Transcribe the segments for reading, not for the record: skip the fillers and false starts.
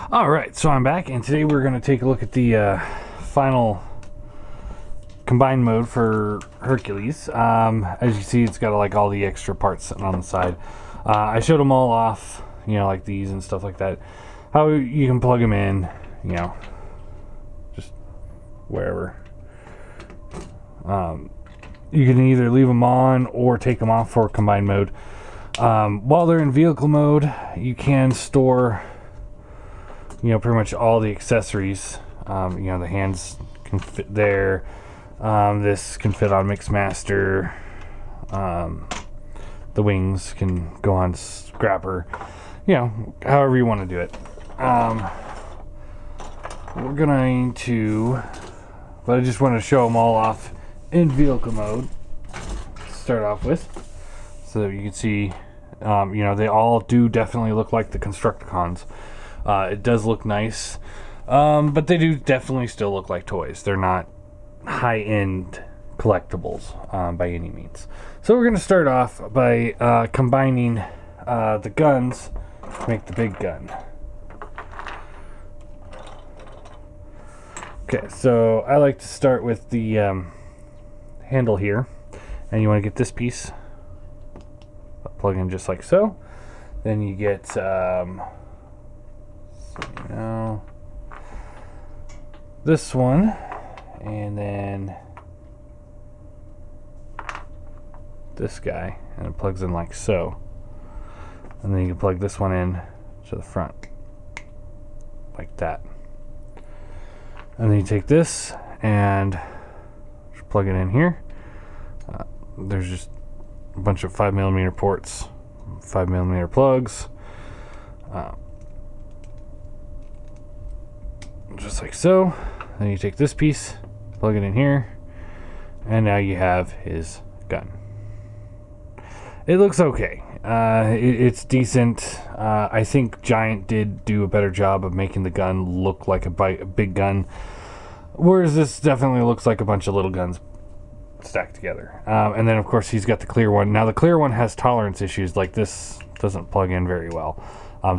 Alright, so I'm back, and today we're going to take a look at the final combined mode for Hercules. As you see, it's got like all the extra parts sitting on the side. I showed them all off, like these and stuff like that. How you can plug them in, just wherever. You can either leave them on or take them off for combined mode. While they're in vehicle mode, you can store pretty much all the accessories. The hands can fit there. This can fit on Mixmaster. The wings can go on Scrapper. However you want to do it. We're going to, but I just want to show them all off in vehicle mode to start off with, so that you can see, they all do definitely look like the Constructicons. It does look nice, but they do definitely still look like toys. They're not high-end collectibles by any means. So we're going to start off by combining the guns to make the big gun. Okay, so I like to start with the handle here, and you want to get this piece, plug in just like so. Then you get this one, and then this guy, and it plugs in like so. And then you can plug this one in to the front like that. And then you take this and just plug it in here. There's just a bunch of 5mm ports, 5mm plugs, just like so. Then you take this piece, plug it in here, and now you have his gun. It looks okay. It's decent. I think Giant did do a better job of making the gun look like a big gun, whereas this definitely looks like a bunch of little guns stacked together. And then of course he's got the clear one. Now the clear one has tolerance issues, like this doesn't plug in very well.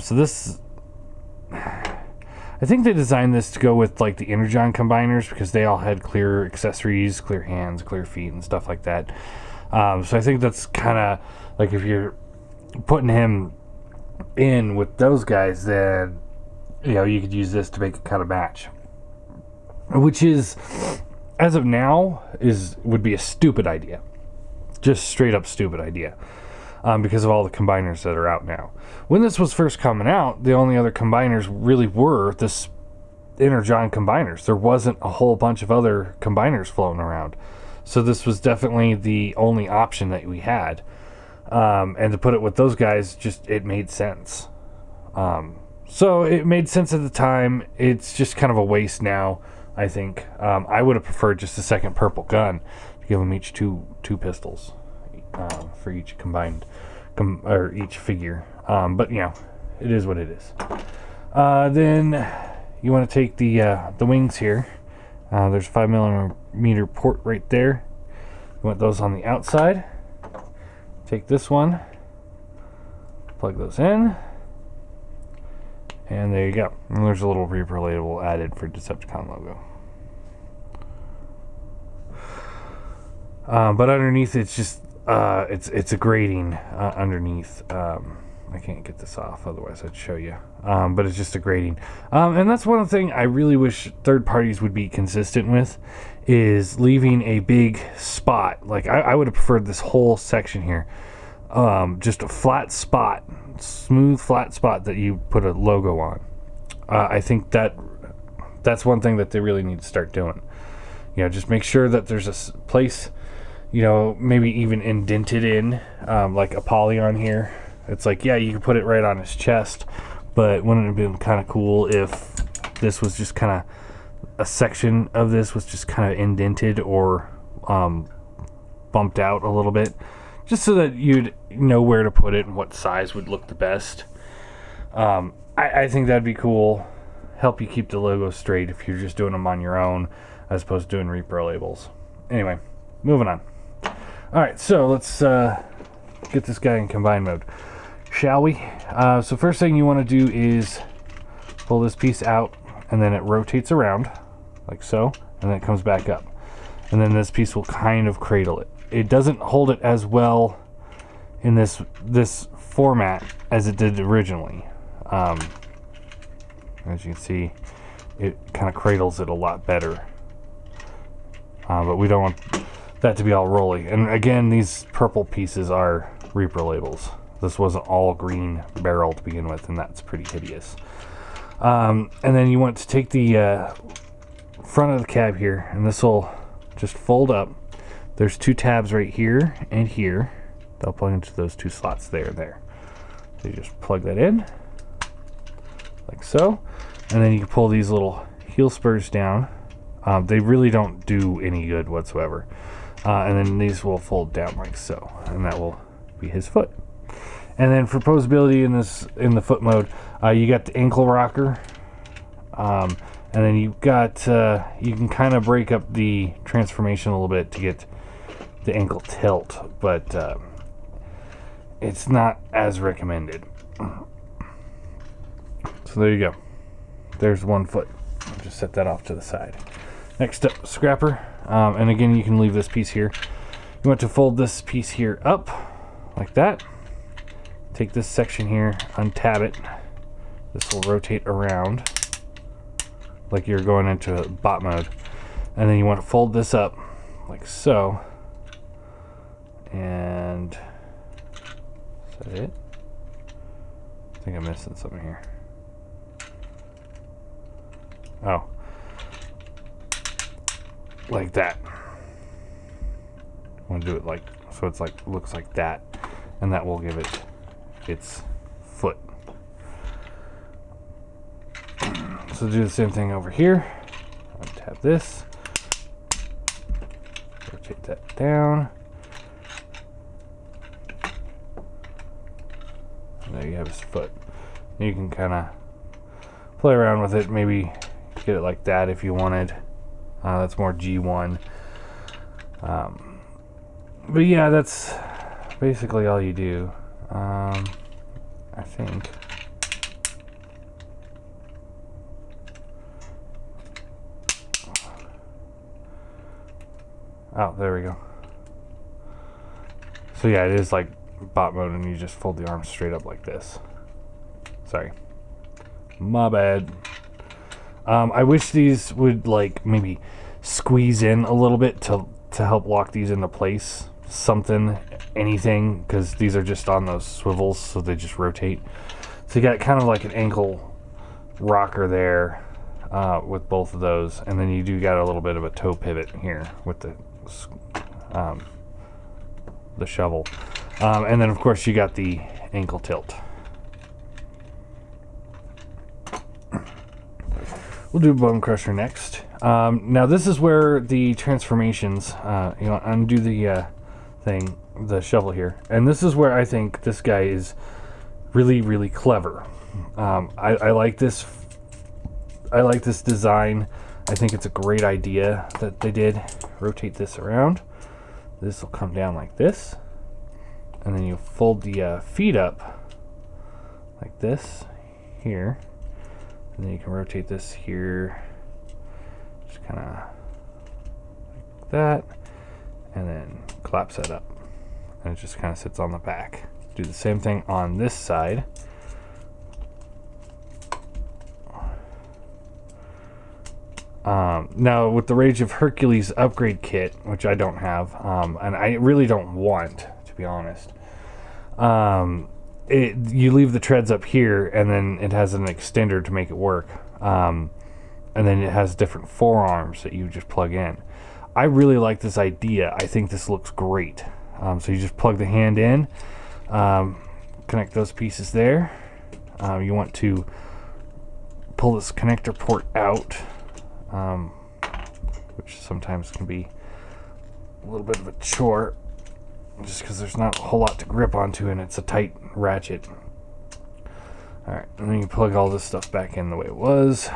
So this, I think they designed this to go with like the Energon combiners, because they all had clear accessories, clear hands, clear feet, and stuff like that. So I think that's kind of like, if you're putting him in with those guys, then you could use this to make it kind of match, which is, as of now, would be a stupid idea, just straight up stupid idea, because of all the combiners that are out now. When this was first coming out, the only other combiners really were this Energon combiners. There wasn't a whole bunch of other combiners floating around, so this was definitely the only option that we had. And to put it with those guys, it made sense. So it made sense at the time. It's just kind of a waste now, I think. I would have preferred just a second purple gun to give them each two pistols for each combined, or each figure. But it is what it is. Then you want to take the wings here. There's a 5mm port right there. You want those on the outside. Take this one, plug those in, and there you go. And there's a little Reaper label added for Decepticon logo. But underneath, it's just it's a grating underneath. I can't get this off, otherwise I'd show you. But it's just a grating, and that's one thing I really wish third parties would be consistent with, is leaving a big spot. Like I would have preferred this whole section here, just a flat spot, smooth flat spot that you put a logo on. I think that's one thing that they really need to start doing. Just make sure that there's a place, maybe even indented in, like a poly here. It's like, yeah, you can put it right on his chest, but wouldn't it have been kind of cool if this was just kind of, a section of this was just kind of indented or bumped out a little bit, just so that you'd know where to put it and what size would look the best. I think that'd be cool. Help you keep the logo straight if you're just doing them on your own, as opposed to doing repro labels. Anyway, moving on. Alright, so let's get this guy in combined mode, shall we? So first thing you want to do is pull this piece out, and then it rotates around like so, and then it comes back up, and then this piece will kind of cradle it. It doesn't hold it as well in this format as it did originally. As you can see, it kind of cradles it a lot better, but we don't want that to be all rolly. And again, these purple pieces are Reaper labels. This wasn't all green barrel to begin with, and that's pretty hideous. And then you want to take the front of the cab here, and this will just fold up. There's two tabs right here and here. They'll plug into those two slots there and there. So you just plug that in like so, and then you can pull these little heel spurs down. They really don't do any good whatsoever. And then these will fold down like so, and that will be his foot. And then for posability in the foot mode, you got the ankle rocker, and then you've got you can kind of break up the transformation a little bit to get the ankle tilt, but it's not as recommended. So there you go. There's one foot. I'll just set that off to the side. Next up, scrapper. And again, you can leave this piece here. You want to fold this piece here up like that. Take this section here, untab it. This will rotate around like you're going into bot mode. And then you want to fold this up like so. And is that it? I think I'm missing something here. Oh. Like that. I want to do it like so it's like looks like that, and that will give it its foot. So do the same thing over here. Untap this. Rotate that down. And there you have his foot. You can kind of play around with it. Maybe get it like that if you wanted. That's more G1. But yeah, that's basically all you do. I think. Oh, there we go. So yeah, it is like bot mode, and you just fold the arms straight up like this. Sorry. My bad. I wish these would like maybe squeeze in a little bit to help lock these into place. Something, anything, because these are just on those swivels, so they just rotate. So you got kind of like an ankle rocker there with both of those, and then you do got a little bit of a toe pivot here with the shovel, and then of course you got the ankle tilt. We'll do Bone Crusher next. Now this is where the transformations, undo the the shovel here, and this is where I think this guy is really, really clever. I like this. I like this design. I think it's a great idea that they did. Rotate this around. This will come down like this, and then you fold the feet up like this here. And then you can rotate this here, just kind of like that, and then collapse that up. And it just kind of sits on the back. Do the same thing on this side. Now with the Rage of Hercules upgrade kit, which I don't have, and I really don't want, to be honest, you leave the treads up here, and then it has an extender to make it work, and then it has different forearms that you just plug in. I really like this idea. I think this looks great. So you just plug the hand in, connect those pieces there. You want to pull this connector port out, which sometimes can be a little bit of a chore, just because there's not a whole lot to grip onto, and it's a tight ratchet. Alright, and then you plug all this stuff back in the way it was.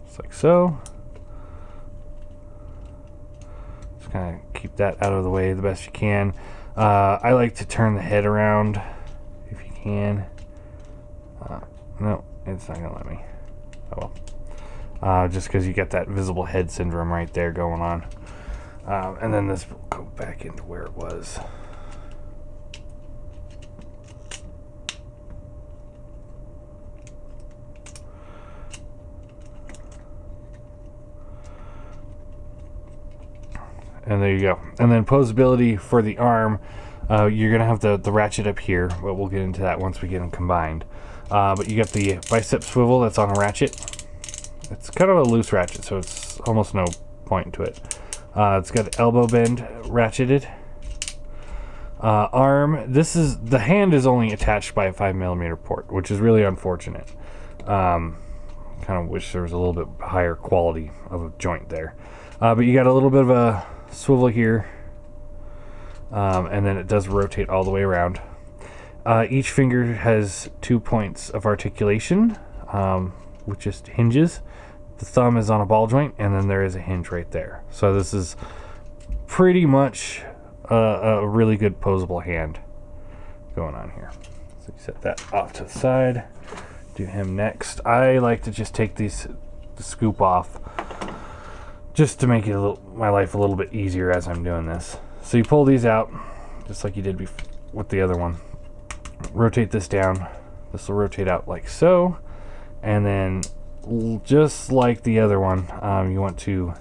Just like so. Just kind of keep that out of the way the best you can. I like to turn the head around if you can. No, it's not gonna let me. Oh well. Just because you get that visible head syndrome right there going on. And then this will go back into where it was. And there you go. And then posability for the arm, you're going to have the ratchet up here, but we'll get into that once we get them combined. But you got the bicep swivel that's on a ratchet. It's kind of a loose ratchet, so it's almost no point to it. It's got elbow bend ratcheted. Arm, the hand is only attached by a 5mm port, which is really unfortunate. Kind of wish there was a little bit higher quality of a joint there. But you got a little bit of a swivel here, and then it does rotate all the way around. Each finger has 2 points of articulation, which just hinges. The thumb is on a ball joint, and then there is a hinge right there. So this is pretty much a really good posable hand going on here. So you set that off to the side. Do him next. I like to just take the scoop off, just to make it my life a little bit easier as I'm doing this. So you pull these out, just like you did with the other one. Rotate this down. This will rotate out like so. And then, just like the other one, you want to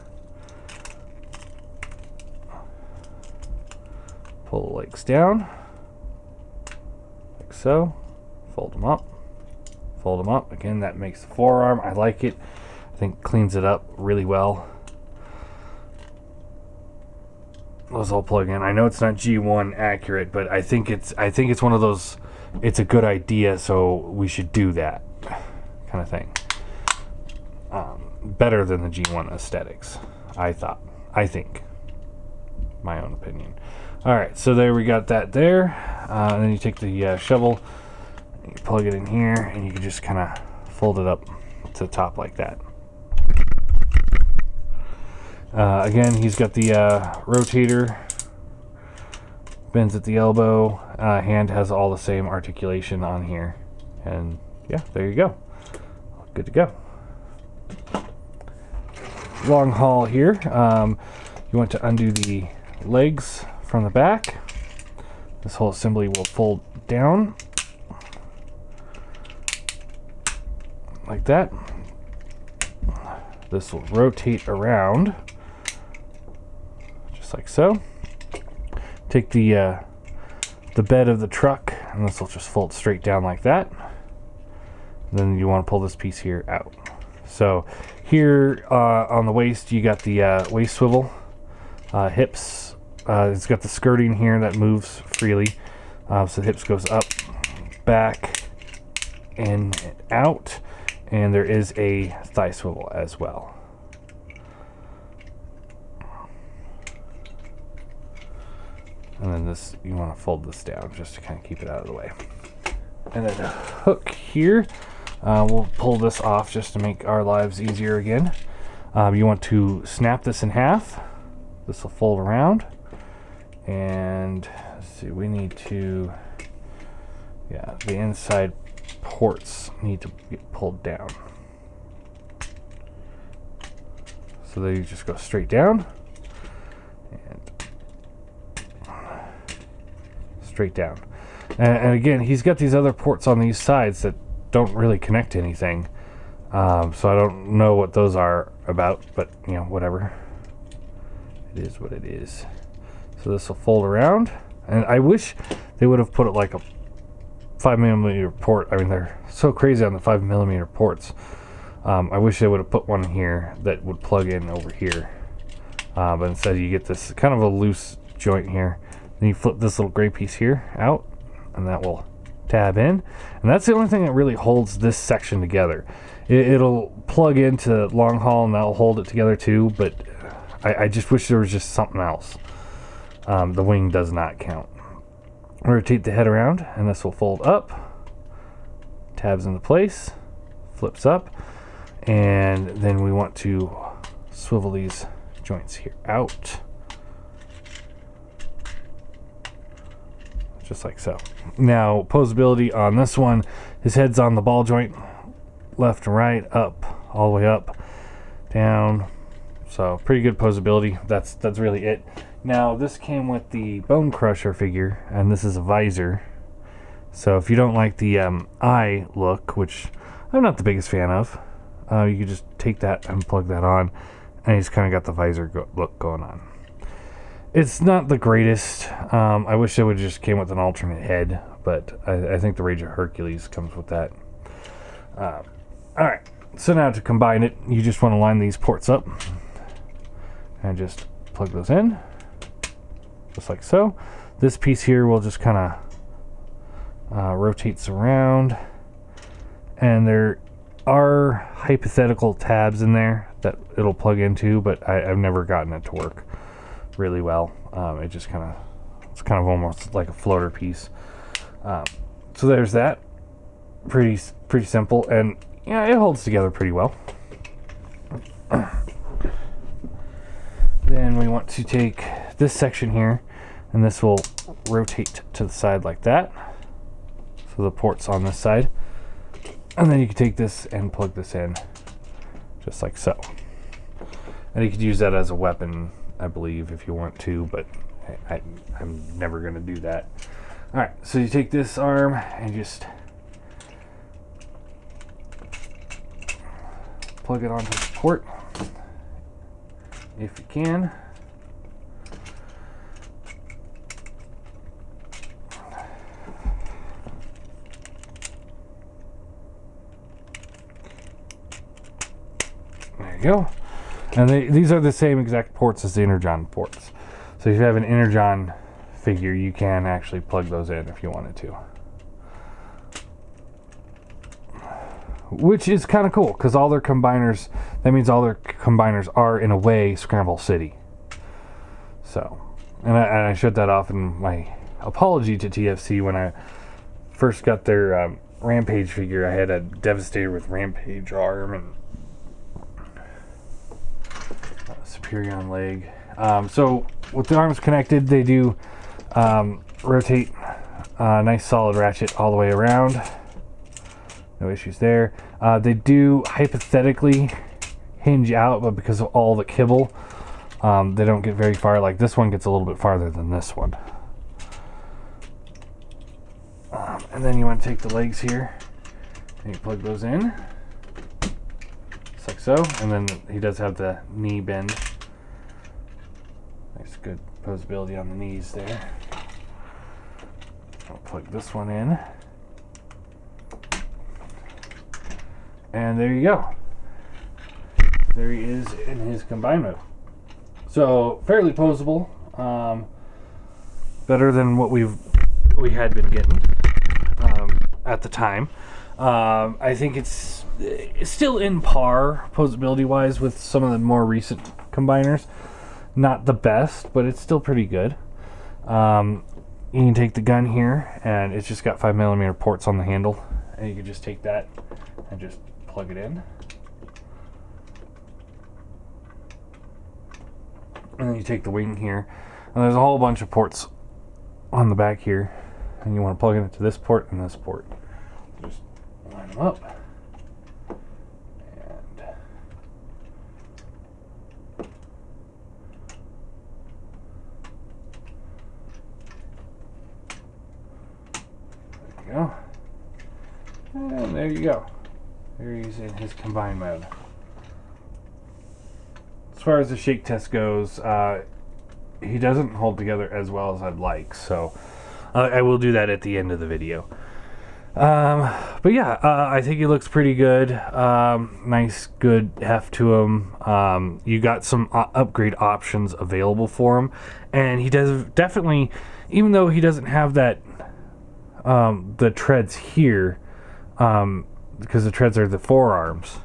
pull the legs down, like so. Fold them up. Fold them up. Again, that makes the forearm. I like it. I think cleans it up really well. Those all plug in. I know it's not G1 accurate, but I think it's one of those, it's a good idea, so we should do that kind of thing. Better than the G1 aesthetics, I think. My own opinion. Alright, so there we got that there. And then you take the shovel, and you plug it in here, and you can just kind of fold it up to the top like that. Again, he's got the rotator, bends at the elbow, hand has all the same articulation on here, and yeah, there you go. Good to go. Long haul here. You want to undo the legs from the back. This whole assembly will fold down like that. This will rotate around just like so. Take the bed of the truck, and this will just fold straight down like that. Then you want to pull this piece here out. So here on the waist, you got the waist swivel, hips. It's got the skirting here that moves freely. So the hips goes up, back, in, and out. And there is a thigh swivel as well. And then this, you want to fold this down just to kind of keep it out of the way. And then a hook here. We'll pull this off just to make our lives easier again. You want to snap this in half. This will fold around. And let's see, we need to, yeah, the inside ports need to get pulled down. So they just go straight down and straight down. And again, he's got these other ports on these sides that don't really connect to anything. So I don't know what those are about, but you know, whatever. It is what it is. So this will fold around, and I wish they would have put it like a 5mm port. I mean, they're so crazy on the 5mm ports. I wish they would have put one here that would plug in over here. But instead you get this kind of a loose joint here. Then you flip this little gray piece here out, and that will tab in. And that's the only thing that really holds this section together. It'll plug into long haul, and that'll hold it together too, but I just wish there was just something else. The wing does not count. Rotate the head around, and this will fold up, tabs into place, flips up, and then we want to swivel these joints here out. just like so. Now, posability on this one, his head's on the ball joint, left and right, up, all the way up, down. So pretty good posability. That's really it. Now, this came with the Bone Crusher figure, and this is a visor. So if you don't like the eye look, which I'm not the biggest fan of, you can just take that and plug that on, and he's kind of got the visor look going on. It's not the greatest. I wish it would just came with an alternate head, but I think the Rage of Hercules comes with that. Alright, so now to combine it, you just want to line these ports up and just plug those in, just like so. This piece here will just kind of rotates around, and there are hypothetical tabs in there that it'll plug into, but I've never gotten it to work really well. It just it's kind of almost like a floater piece. So there's that. Pretty simple, and yeah, it holds together pretty well. Then we want to take this section here, and this will rotate to the side like that. So the port's on this side, and then you can take this and plug this in, just like so. And you could use that as a weapon, I believe, if you want to, but I'm never going to do that. Alright, so you take this arm and just plug it onto the port, if you can. There you go. And these are the same exact ports as the Energon ports. So if you have an Energon figure, you can actually plug those in if you wanted to. Which is kind of cool, because all their combiners, that means all their combiners are, in a way, Scramble City. So, and I showed that off in my apology to TFC when I first got their Rampage figure. I had a Devastator with Rampage arm and Superion leg. So with the arms connected, they do rotate nice solid ratchet all the way around. No issues there. They do hypothetically hinge out, but because of all the kibble, they don't get very far. Like this one gets a little bit farther than this one. And then you want to take the legs here and you plug those in, just like so. And then he does have the knee bend. Nice, good posability on the knees there. I'll plug this one in. And there you go. There he is in his combine mode. So fairly posable, better than what we had been getting at the time. I think it's still in par posability wise with some of the more recent combiners. Not the best, but it's still pretty good. You can take the gun here, and it's just got 5mm ports on the handle, and you can just take that and just plug it in. And then you take the wing here, and there's a whole bunch of ports on the back here, and you want to plug it into this port and this port. Just line them up. And there you go. And there you go. There he's in his combine mode. As far as the shake test goes, he doesn't hold together as well as I'd like, so I will do that at the end of the video. But yeah, I think he looks pretty good. Nice, good heft to him. You got some upgrade options available for him, and he does definitely, even though he doesn't have that the treads here, because the treads are the forearms,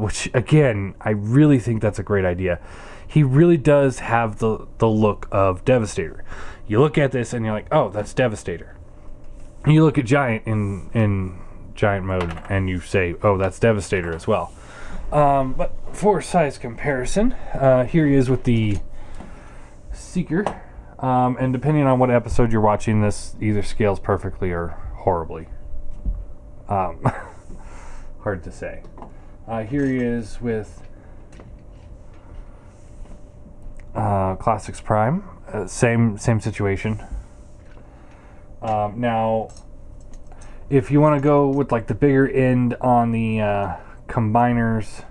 which again, I really think that's a great idea. He really does have the look of Devastator. You look at this and you're like, oh, that's Devastator. You look at Giant in Giant mode and you say, oh, that's Devastator as well. But for size comparison, here he is with the Seeker. And depending on what episode you're watching, this either scales perfectly or horribly. Hard to say. Here he is with Classics Prime. Same situation. Now, if you want to go with like the bigger end on the combiners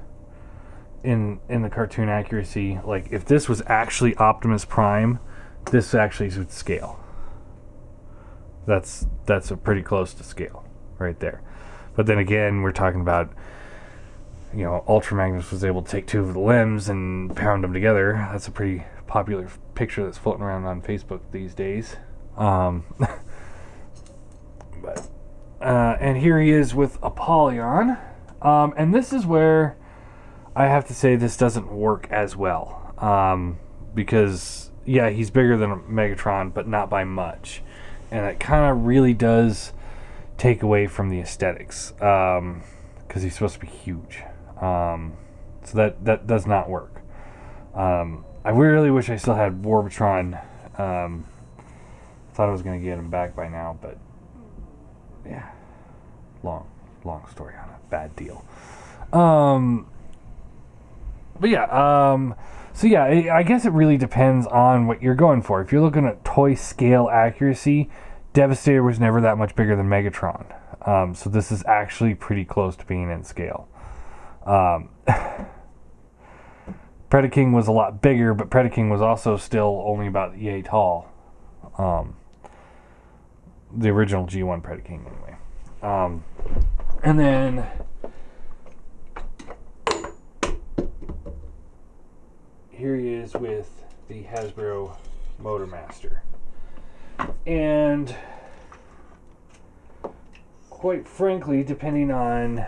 in the cartoon accuracy, like if this was actually Optimus Prime, this actually would scale. That's a pretty close to scale right there. But then again, we're talking about, you know, Ultra Magnus was able to take two of the limbs and pound them together. That's a pretty popular picture that's floating around on Facebook these days. And here he is with Apollyon. And this is where I have to say this doesn't work as well. Because, yeah, he's bigger than Megatron, but not by much. And it kind of really does take away from the aesthetics. Because he's supposed to be huge. So that does not work. I really wish I still had Warbitron. Thought I was going to get him back by now, but yeah, long story on a bad deal. But yeah, so yeah, I guess it really depends on what you're going for. If you're looking at toy scale accuracy, Devastator was never that much bigger than Megatron. So this is actually pretty close to being in scale. Predaking was a lot bigger, but Predaking was also still only about yay tall. The original G1 Predaking, anyway. And then here he is with the Hasbro Motormaster. And quite frankly, depending on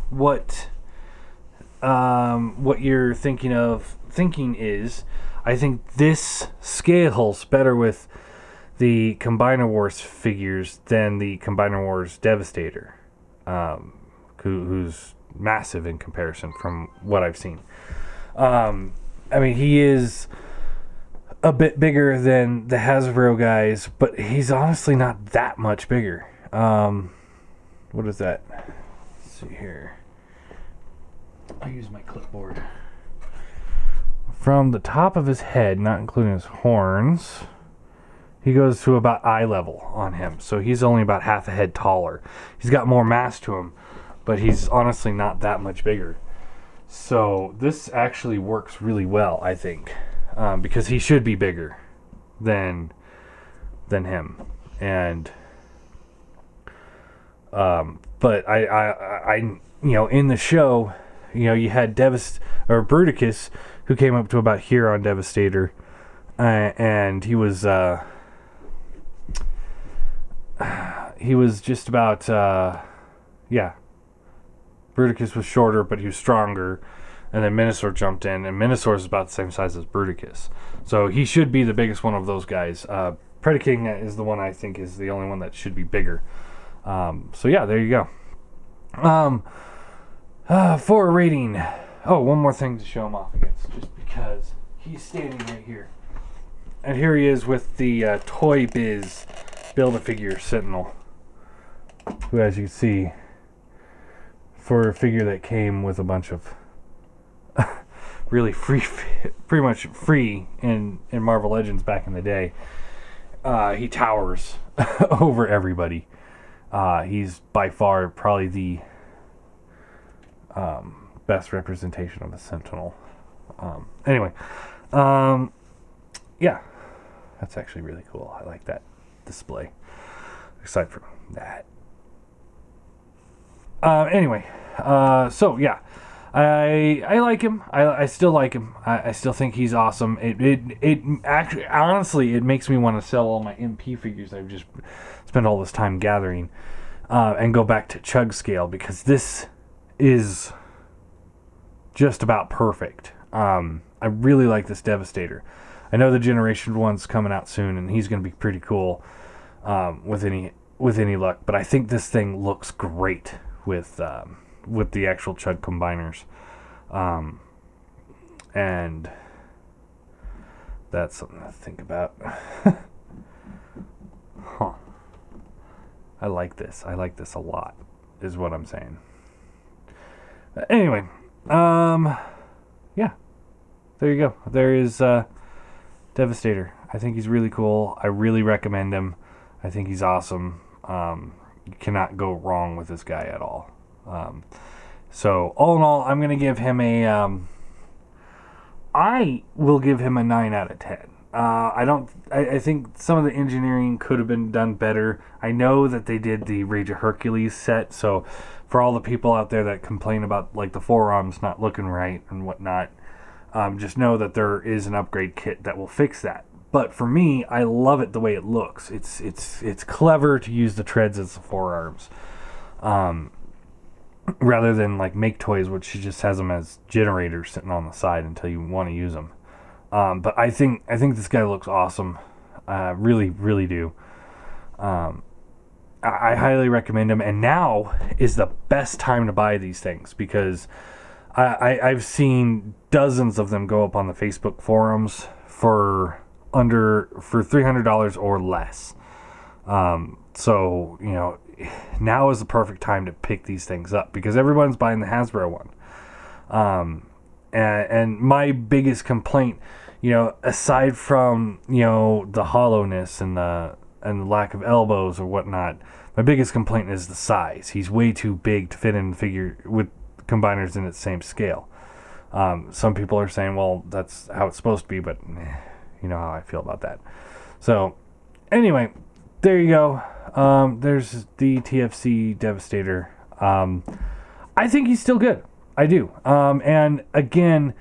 what you're thinking is, I think this scales better with the Combiner Wars figures than the Combiner Wars Devastator, who's massive in comparison from what I've seen. I mean, he is a bit bigger than the Hasbro guys, but he's honestly not that much bigger. What is that? Let's see here. I'll use my clipboard. From the top of his head, not including his horns, he goes to about eye level on him. So he's only about half a head taller. He's got more mass to him, but he's honestly not that much bigger. So this actually works really well, I think, because he should be bigger than him. And but I you know, in the show, you know, you had Bruticus, who came up to about here on Devastator, and he was just about yeah. Bruticus was shorter, but he was stronger, and then Minosaur jumped in, and Minosaur is about the same size as Bruticus, so he should be the biggest one of those guys. Predaking is the one I think is the only one that should be bigger. So yeah, there you go. For a rating, one more thing to show him off against, just because he's standing right here, and here he is with the Toy Biz Build-A-Figure Sentinel, who, as you can see, for a figure that came with a bunch of really pretty much free in Marvel Legends back in the day, he towers over everybody. He's by far probably the best representation of a Sentinel. Anyway, yeah, that's actually really cool. I like that display. Aside from that. Anyway, so yeah, I like him. I still like him. I still think he's awesome. It actually, honestly, it makes me want to sell all my MP figures I've just spent all this time gathering, and go back to Chug scale, because this is just about perfect. I really like this Devastator. I know the Generation 1's coming out soon, and he's going to be pretty cool with any luck. But I think this thing looks great with the actual Chug combiners, and That's something to think about. Huh. I like this. I like this a lot, is what I'm saying. Anyway, yeah. There you go. There is Devastator. I think he's really cool. I really recommend him. I think he's awesome. You cannot go wrong with this guy at all. So all in all, I'm going to give him I will give him a 9 out of 10. I think some of the engineering could have been done better. I know that they did the Rage of Hercules set, so for all the people out there that complain about like the forearms not looking right and whatnot, just know that there is an upgrade kit that will fix that. But for me, I love it the way it looks. It's clever to use the treads as the forearms, rather than like Make Toys, which just has them as generators sitting on the side until you want to use them. But I think this guy looks awesome. Really, really do. I highly recommend him. And now is the best time to buy these things because I've seen dozens of them go up on the Facebook forums for $300 or less. So, you know, now is the perfect time to pick these things up because everyone's buying the Hasbro one. And my biggest complaint, you know, aside from, you know, the hollowness and the lack of elbows or whatnot, my biggest complaint is the size. He's way too big to fit in the figure with combiners in its same scale. Some people are saying, well, that's how it's supposed to be, but you know how I feel about that. So anyway, there you go. There's the TFC Devastator. I think he's still good. I do. And again,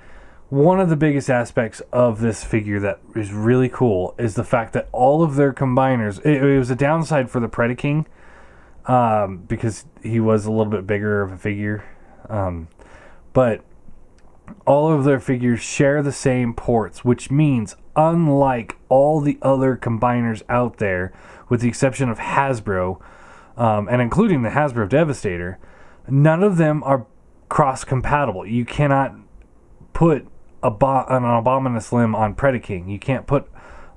one of the biggest aspects of this figure that is really cool is the fact that all of their combiners, it was a downside for the Predaking, because he was a little bit bigger of a figure. But all of their figures share the same ports, which means unlike all the other combiners out there, with the exception of Hasbro, and including the Hasbro Devastator, none of them are cross-compatible. You cannot put an Abominus limb on Predaking. You can't put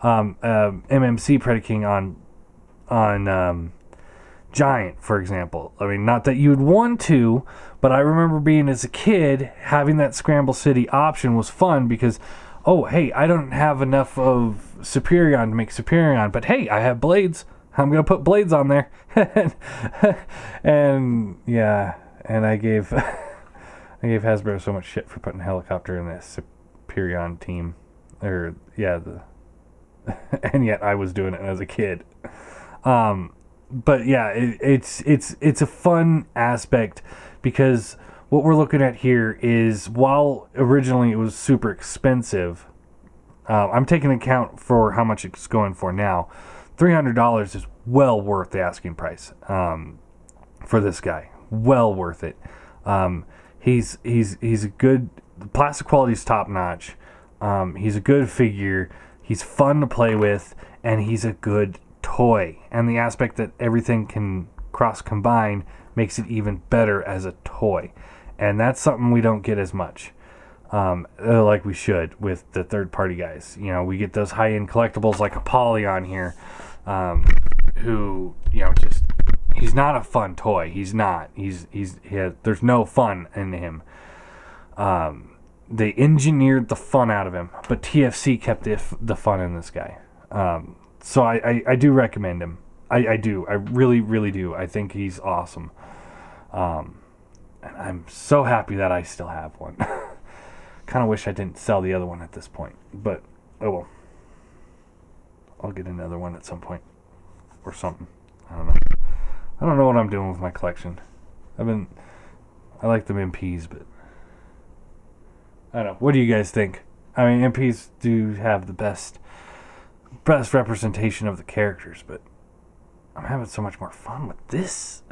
MMC Predaking on Giant, for example. I mean, not that you'd want to, but I remember being as a kid, having that Scramble City option was fun because, oh, hey, I don't have enough of Superion to make Superion, but hey, I have blades. I'm going to put blades on there. And, yeah, and I gave Hasbro so much shit for putting Helicopter in the Superion team. Or, yeah, and yet I was doing it as a kid. But yeah, it's a fun aspect because what we're looking at here is, while originally it was super expensive, I'm taking account for how much it's going for now. $300 is well worth the asking price for this guy. Well worth it. He's a good, the plastic quality is top notch. He's a good figure. He's fun to play with, and he's a good toy. And the aspect that everything can cross combine makes it even better as a toy. And that's something we don't get as much, like we should with the third-party guys. You know, we get those high-end collectibles like Apollyon here, who, you know, just, he's not a fun toy. He's not. There's no fun in him. They engineered the fun out of him, but TFC kept the fun in this guy. So I do recommend him. I do. I really, really do. I think he's awesome. And I'm so happy that I still have one. Kind of wish I didn't sell the other one at this point, but oh well. I'll get another one at some point or something. I don't know. I don't know what I'm doing with my collection. I like them MPs, but I don't know. What do you guys think? I mean, MPs do have the best representation of the characters, but I'm having so much more fun with this.